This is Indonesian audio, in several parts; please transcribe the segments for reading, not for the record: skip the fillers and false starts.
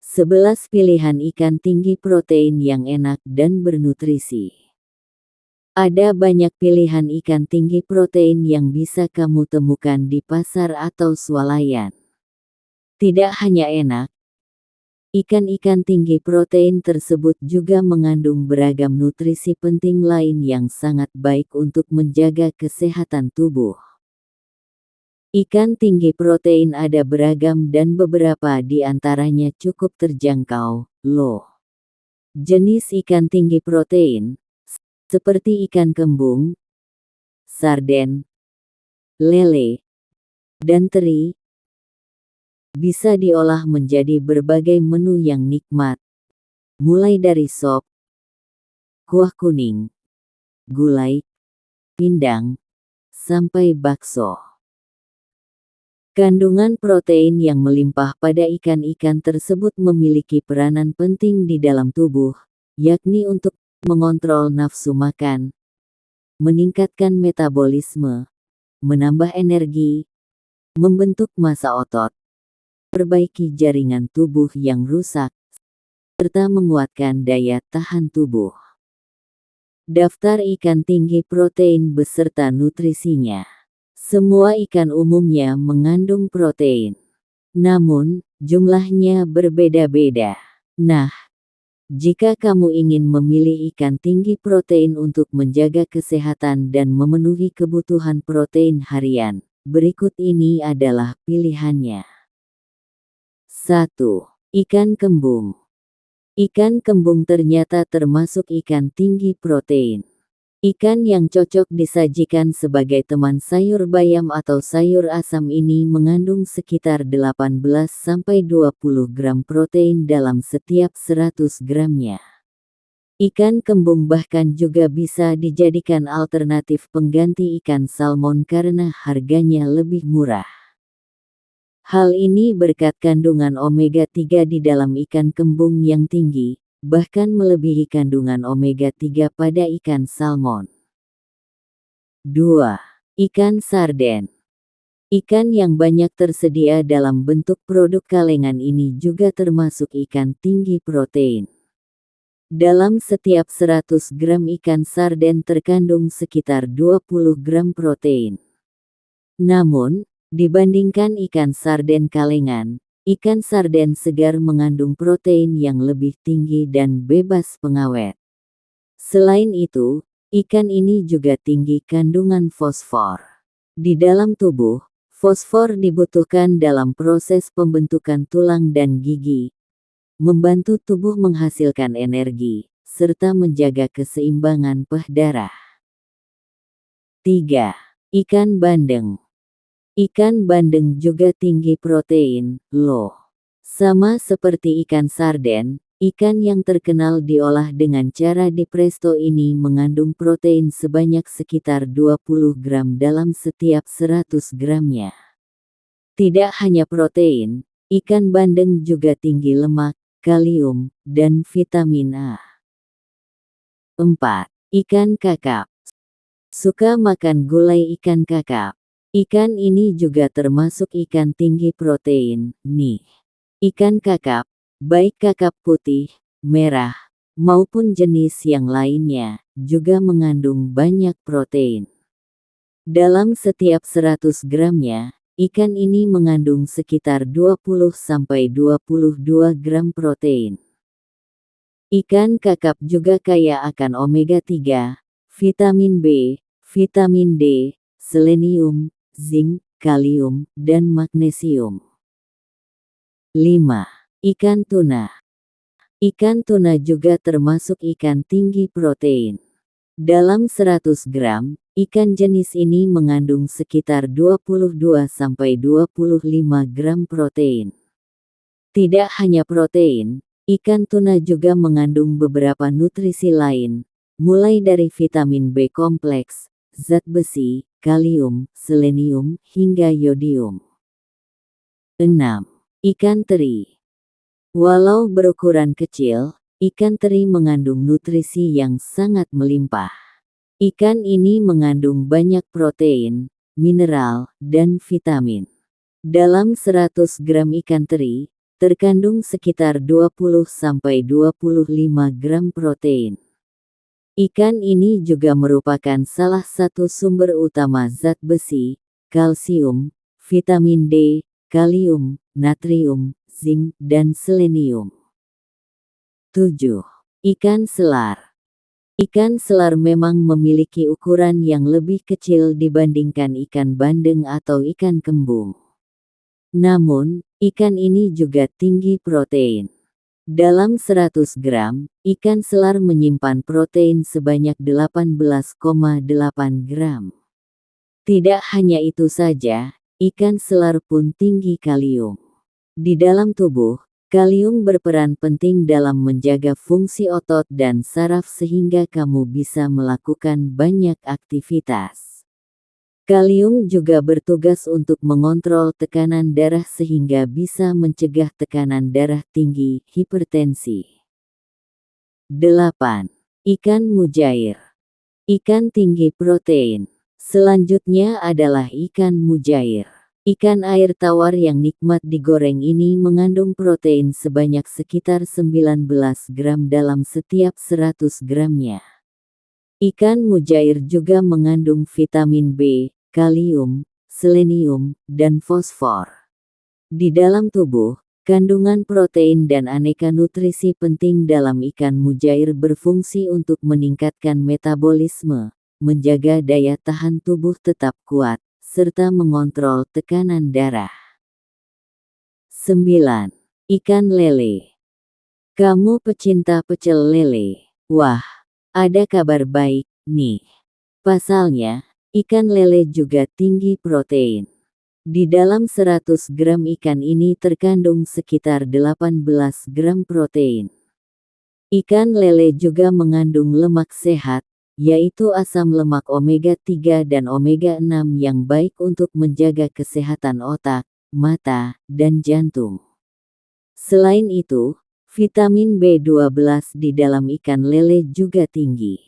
11 pilihan ikan tinggi protein yang enak dan bernutrisi. Ada banyak pilihan ikan tinggi protein yang bisa kamu temukan di pasar atau swalayan. Tidak hanya enak, ikan-ikan tinggi protein tersebut juga mengandung beragam nutrisi penting lain yang sangat baik untuk menjaga kesehatan tubuh. Ikan tinggi protein ada beragam dan beberapa di antaranya cukup terjangkau, loh. Jenis ikan tinggi protein, seperti ikan kembung, sarden, lele, dan teri, bisa diolah menjadi berbagai menu yang nikmat, mulai dari sop, kuah kuning, gulai, pindang, sampai bakso. Kandungan protein yang melimpah pada ikan-ikan tersebut memiliki peranan penting di dalam tubuh, yakni untuk mengontrol nafsu makan, meningkatkan metabolisme, menambah energi, membentuk massa otot, perbaiki jaringan tubuh yang rusak, serta menguatkan daya tahan tubuh. Daftar ikan tinggi protein beserta nutrisinya. Semua ikan umumnya mengandung protein, namun jumlahnya berbeda-beda. Nah, jika kamu ingin memilih ikan tinggi protein untuk menjaga kesehatan dan memenuhi kebutuhan protein harian, berikut ini adalah pilihannya. 1. Ikan kembung. Ikan kembung ternyata termasuk ikan tinggi protein. Ikan yang cocok disajikan sebagai teman sayur bayam atau sayur asam ini mengandung sekitar 18–20 gram protein dalam setiap 100 gramnya. Ikan kembung bahkan juga bisa dijadikan alternatif pengganti ikan salmon karena harganya lebih murah. Hal ini berkat kandungan omega 3 di dalam ikan kembung yang tinggi, bahkan melebihi kandungan omega 3 pada ikan salmon. 2. Ikan sarden. Ikan yang banyak tersedia dalam bentuk produk kalengan ini juga termasuk ikan tinggi protein. Dalam setiap 100 gram ikan sarden terkandung sekitar 20 gram protein. Namun, dibandingkan ikan sarden kalengan, ikan sarden segar mengandung protein yang lebih tinggi dan bebas pengawet. Selain itu, ikan ini juga tinggi kandungan fosfor. Di dalam tubuh, fosfor dibutuhkan dalam proses pembentukan tulang dan gigi, membantu tubuh menghasilkan energi, serta menjaga keseimbangan pH darah. 3. Ikan bandeng. Ikan bandeng juga tinggi protein, loh. Sama seperti ikan sarden, ikan yang terkenal diolah dengan cara di presto ini mengandung protein sebanyak sekitar 20 gram dalam setiap 100 gramnya. Tidak hanya protein, ikan bandeng juga tinggi lemak, kalium, dan vitamin A. 4. Ikan kakap. Suka makan gulai ikan kakap. Ikan ini juga termasuk ikan tinggi protein, nih. Ikan kakap, baik kakap putih, merah, maupun jenis yang lainnya, juga mengandung banyak protein. Dalam setiap 100 gramnya, ikan ini mengandung sekitar 20–22 gram protein. Ikan kakap juga kaya akan omega 3, vitamin B, vitamin D, selenium, zinc, kalium, dan magnesium. 5. Ikan tuna. Ikan tuna juga termasuk ikan tinggi protein. Dalam 100 gram, ikan jenis ini mengandung sekitar 22–25 gram protein. Tidak hanya protein, ikan tuna juga mengandung beberapa nutrisi lain, mulai dari vitamin B kompleks, zat besi, kalium, selenium, hingga yodium. 6. Ikan teri. Walau berukuran kecil, ikan teri mengandung nutrisi yang sangat melimpah. Ikan ini mengandung banyak protein, mineral, dan vitamin. Dalam 100 gram ikan teri, terkandung sekitar 20–25 gram protein. Ikan ini juga merupakan salah satu sumber utama zat besi, kalsium, vitamin D, kalium, natrium, zinc, dan selenium. 7. Ikan selar. Ikan selar memang memiliki ukuran yang lebih kecil dibandingkan ikan bandeng atau ikan kembung. Namun, ikan ini juga tinggi protein. Dalam 100 gram, ikan selar menyimpan protein sebanyak 18,8 gram. Tidak hanya itu saja, ikan selar pun tinggi kalium. Di dalam tubuh, kalium berperan penting dalam menjaga fungsi otot dan saraf sehingga kamu bisa melakukan banyak aktivitas. Kalium juga bertugas untuk mengontrol tekanan darah sehingga bisa mencegah tekanan darah tinggi, hipertensi. 8. Ikan mujair. Ikan tinggi protein. Selanjutnya adalah ikan mujair. Ikan air tawar yang nikmat digoreng ini mengandung protein sebanyak sekitar 19 gram dalam setiap 100 gramnya. Ikan mujair juga mengandung vitamin B, kalium, selenium, dan fosfor. Di dalam tubuh, kandungan protein dan aneka nutrisi penting dalam ikan mujair berfungsi untuk meningkatkan metabolisme, menjaga daya tahan tubuh tetap kuat, serta mengontrol tekanan darah. 9. Ikan lele. Kamu pecinta pecel lele? Wah, ada kabar baik, nih. Pasalnya, ikan lele juga tinggi protein. Di dalam 100 gram ikan ini terkandung sekitar 18 gram protein. Ikan lele juga mengandung lemak sehat, yaitu asam lemak omega 3 dan omega 6 yang baik untuk menjaga kesehatan otak, mata, dan jantung. Selain itu, vitamin B12 di dalam ikan lele juga tinggi.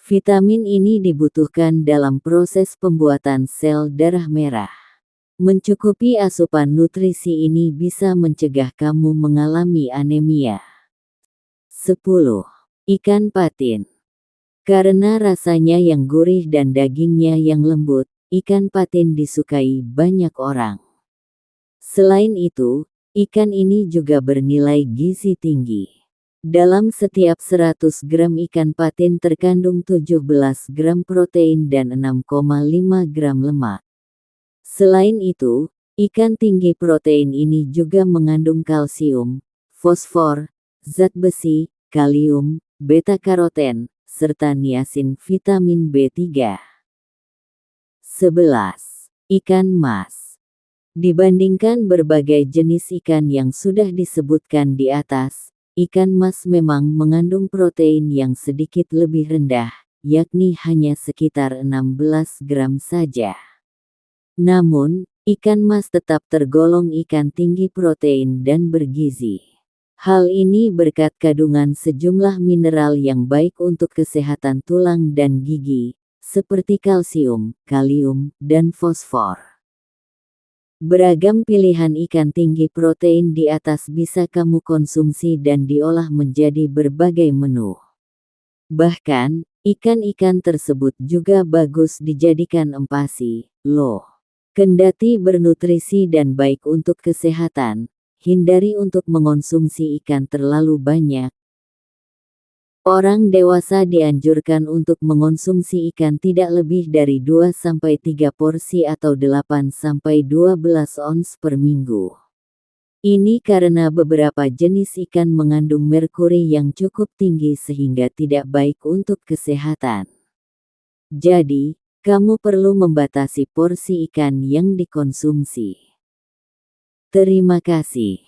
Vitamin ini dibutuhkan dalam proses pembuatan sel darah merah. Mencukupi asupan nutrisi ini bisa mencegah kamu mengalami anemia. 10. Ikan patin. Karena rasanya yang gurih dan dagingnya yang lembut, ikan patin disukai banyak orang. Selain itu, ikan ini juga bernilai gizi tinggi. Dalam setiap 100 gram ikan patin terkandung 17 gram protein dan 6,5 gram lemak. Selain itu, ikan tinggi protein ini juga mengandung kalsium, fosfor, zat besi, kalium, beta-karoten, serta niacin vitamin B3. 11. Ikan mas. Dibandingkan berbagai jenis ikan yang sudah disebutkan di atas, ikan mas memang mengandung protein yang sedikit lebih rendah, yakni hanya sekitar 16 gram saja. Namun, ikan mas tetap tergolong ikan tinggi protein dan bergizi. Hal ini berkat kandungan sejumlah mineral yang baik untuk kesehatan tulang dan gigi, seperti kalsium, kalium, dan fosfor. Beragam pilihan ikan tinggi protein di atas bisa kamu konsumsi dan diolah menjadi berbagai menu. Bahkan, ikan-ikan tersebut juga bagus dijadikan empasi, loh. Kendati bernutrisi dan baik untuk kesehatan, hindari untuk mengonsumsi ikan terlalu banyak. Orang dewasa dianjurkan untuk mengonsumsi ikan tidak lebih dari 2–3 porsi atau 8–12 ons per minggu. Ini karena beberapa jenis ikan mengandung merkuri yang cukup tinggi sehingga tidak baik untuk kesehatan. Jadi, kamu perlu membatasi porsi ikan yang dikonsumsi. Terima kasih.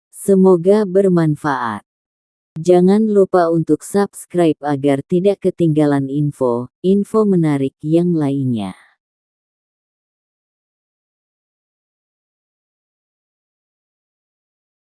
Semoga bermanfaat. Jangan lupa untuk subscribe agar tidak ketinggalan info menarik yang lainnya.